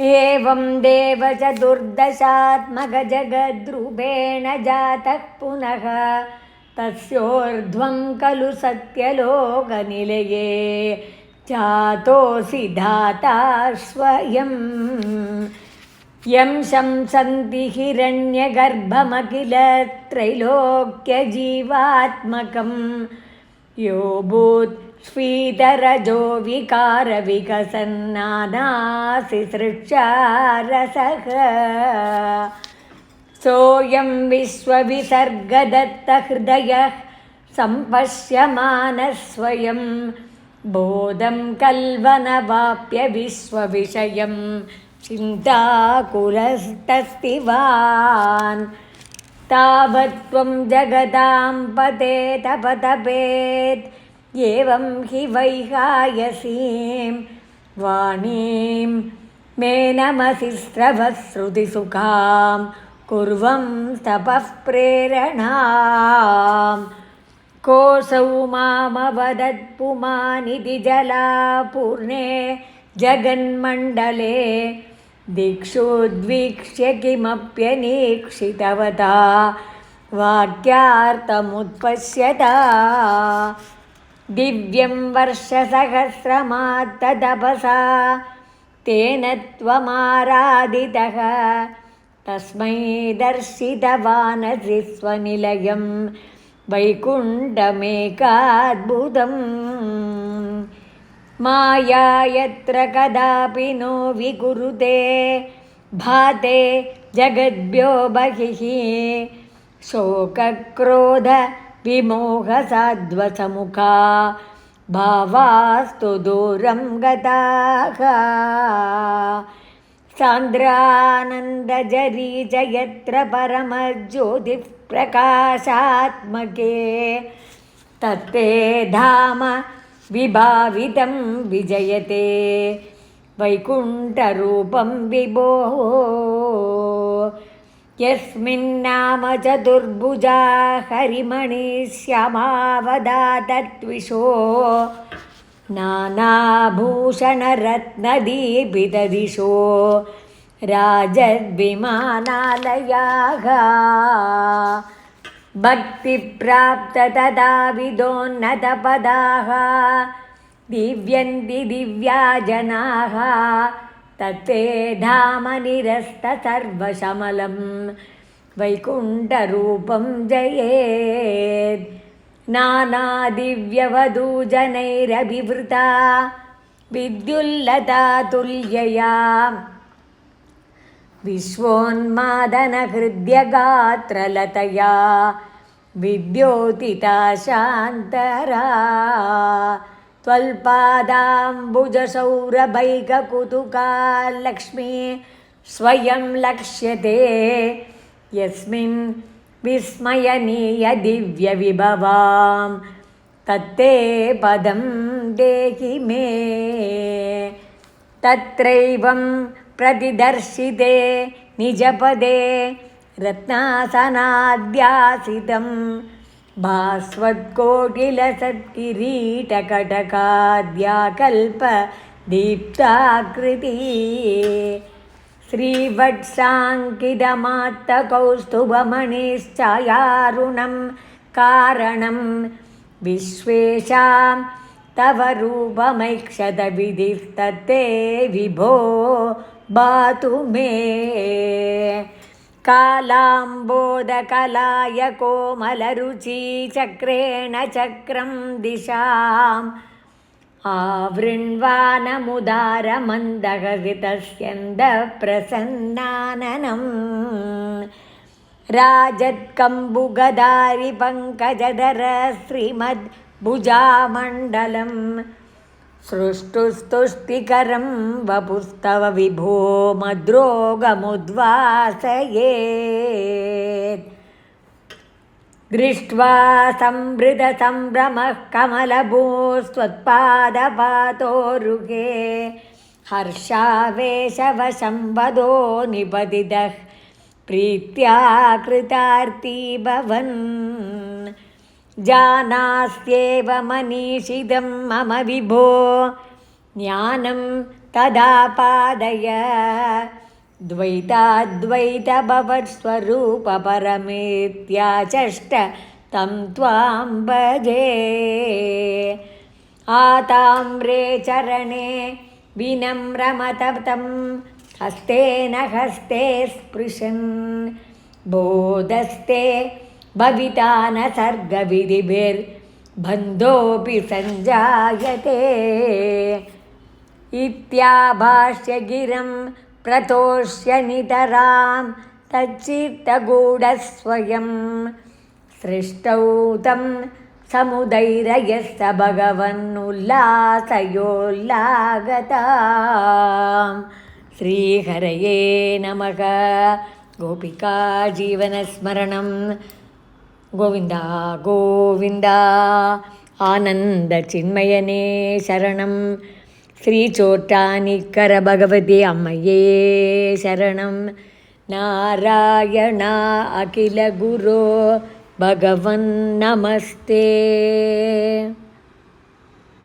एवं देव चतुर्दशात्मकजगद्रूपेण जातः पुनः तस्योर्ध्वं खलु सत्यलोकनिलये जातोऽसि धाता स्वयं यं शंसन्ति हिरण्यगर्भमखिल त्रैलोक्यजीवात्मकं योऽभूत् स्फीतरजो विकारविकसन्नानासि सृक्षारसः सोऽयं विश्वविसर्गदत्तहृदयः सम्पश्यमानः स्वयं बोधं कल्वनवाप्य विश्वविषयं चिन्ताकुलस्तस्तिवान् तावत् त्वं जगतां पते तपतपेत् एवं हि वैहायसीं वाणीं मे नमसि स्रवश्रुतिसुखां कुर्वं तपः प्रेरणाम् कोऽसौ मामवदत्पुमानिति जलापूर्णे जगन्मण्डले दिक्षुद्वीक्ष्य किमप्यनीक्षितवता वाक्यार्थमुत्पश्यता दिव्यं वर्षसहस्रमात्ततपसा तेन त्वमाराधितः तस्मै दर्शितवानसि स्वनिलयं वैकुण्ठमेकाद्भुतम् माया यत्र कदापि नो विकुरुते भाते जगद्भ्यो बहिः शोकक्रोध विमोहसाध्वसमुखा भावास्तु दूरं गताः सान्द्रानन्दजरी च यत्र परमज्योतिः प्रकाशात्मके तत्ते धाम विभावितं विजयते वैकुण्ठरूपं विभोः यस्मिन्नाम चतुर्भुजा हरिमणिश्यामावदातत्विषो नानाभूषणरत्नदीपितदिशो राजद्विमानालयाः भक्तिप्राप्त तदाविदोन्नतपदाः दिव्यन्ति दिव्या जनाः तत्ते धाम निरस्तसर्वशमलं वैकुण्ठरूपं जयेत् नानादिव्यवधूजनैरभिवृता विद्युल्लता तुल्यया विश्वोन्मादनहृद्यगात्रलतया विद्योतिता शान्तरा त्वल्पादाम्बुजसौरभैककुतुका लक्ष्मी स्वयं लक्ष्यते यस्मिन् विस्मयनीयदिव्यविभवां तत्ते पदं देहि मे तत्रैवं प्रतिदर्शिते निजपदे रत्नासनाद्यासितं भास्वत्कोटिलसत्किरीटकटकाद्याकल्पदीप्ताकृतिः श्रीवत्साङ्कितमात्तकौस्तुभमणिश्चायारुणं कारणं विश्वेशां तव रूपमैक्षतविधिस्तत्ते विभो भातु मे कालाम्बोदकलाय कोमलरुचिचक्रेण चक्रं दिशाम् आवृण्वानमुदारमन्दहसितस्यन्दप्रसन्नाननं राजत्कम्बुगदारिपङ्कजधर श्रीमद्भुजामण्डलं सृष्टुस्तुष्टिकरं वपुस्तव विभो मद्रोगमुद्वासयेत् दृष्ट्वा संभृतसम्भ्रमः कमलभूस्त्वत्पादपातोरुहे हर्षावेशवशं वदो निपतितः प्रीत्या कृतार्थी भवन् जानास्येव मनीषितं मम विभो ज्ञानं तदा पादय द्वैताद्वैतभवत्स्वरूपपरमेत्याचष्ट तं त्वां भजे आताम्रे चरणे विनम्रमततं हस्तेन हस्ते स्पृशन् बोधस्ते भविता न सर्गविधिभिर्बन्धोऽपि सञ्जायते इत्याभाष्य गिरं प्रतोष्य नितरां तच्चित्तगूढस्वयं सृष्टौ तं समुदैरयस्य भगवन्नुल्लासयोल्लागतां श्रीहरये नमः गोपिका जीवनस्मरणं गोविन्द गोविन्द आनन्दचिन्मयने शरणं श्रीचोट्टानिक्कर भगवती अम्मये शरणं नारायण अखिलगुरो भगवन् नमस्ते।